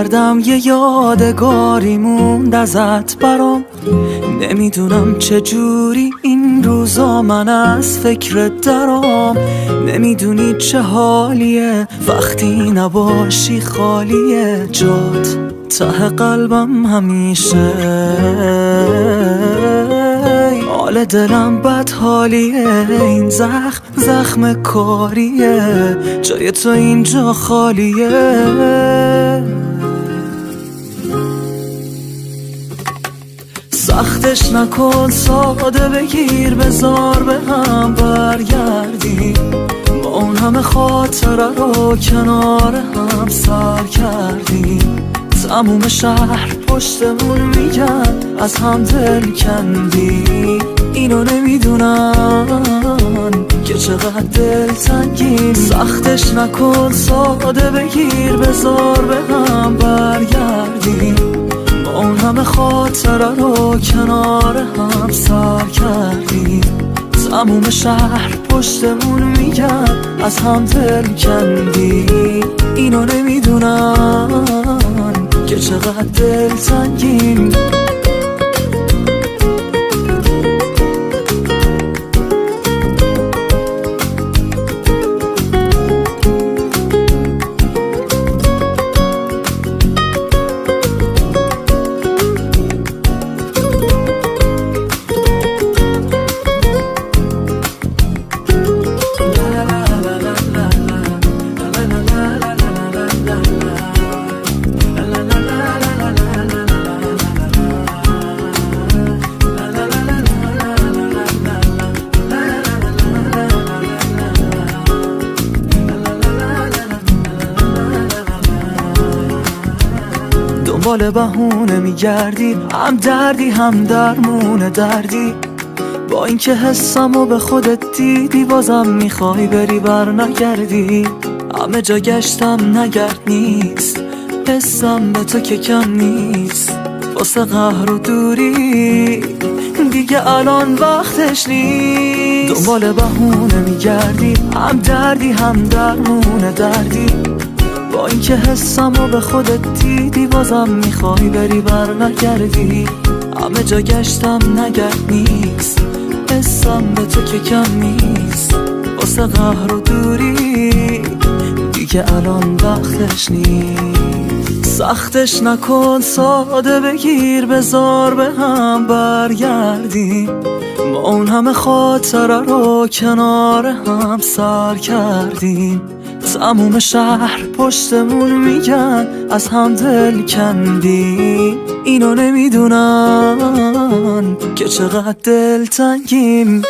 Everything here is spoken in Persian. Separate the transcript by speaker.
Speaker 1: کردم یه یادگاری موند ازت برام. نمیدونم چجوری این روزا من از فکرت درام. نمیدونی چه حالیه وقتی نباشی، خالیه جات ته قلبم همیشه. حال دلم بد حالیه، این زخم کاریه، جای تو اینجا خالیه. سختش نکن، ساده بگیر، بذار به هم برگردیم. با اون همه خاطره رو کنار هم سر کردیم. تموم شهر پشتمون میگن از هم دل کندیم. اینو نمیدونن که چقدر دل تنگیم. سختش نکن، ساده بگیر، بذار به هم برگردیم. با اون همه خاطره رو کنار هم سر کردیم. تموم شهر پشتمون میگن از هم دل کندیم. اینو نمیدونن که چقدر دل تنگیم. دنبال بهونه میگردی، هم دردی هم درمون دردی. با اینکه حسمو به خودت دیدی، بازم میخوای بری بر نگردی. همه جا گشتم نگرد نیست، حسم به تو که کم نیست. واسه قهر و دوری دیگه الان وقتش نیست. دنبال بهونه میگردی، هم دردی هم درمون دردی. با اینکه حسمو به خودت دیدی، بازم میخوای بری بر نگردی. همه جا گشتم نگرد نیست، حسم به تو که کم نیست. واسه قهر و دوری دیگه الان وقتش نیست. سختش نکن، ساده بگیر، بذار به هم برگردیم. ما اون همه خاطره رو کنار هم سر کردیم. تموم شهر پشتمون میگن از هم دل کندیم. اینو نمیدونن که چقدر دل تنگیم.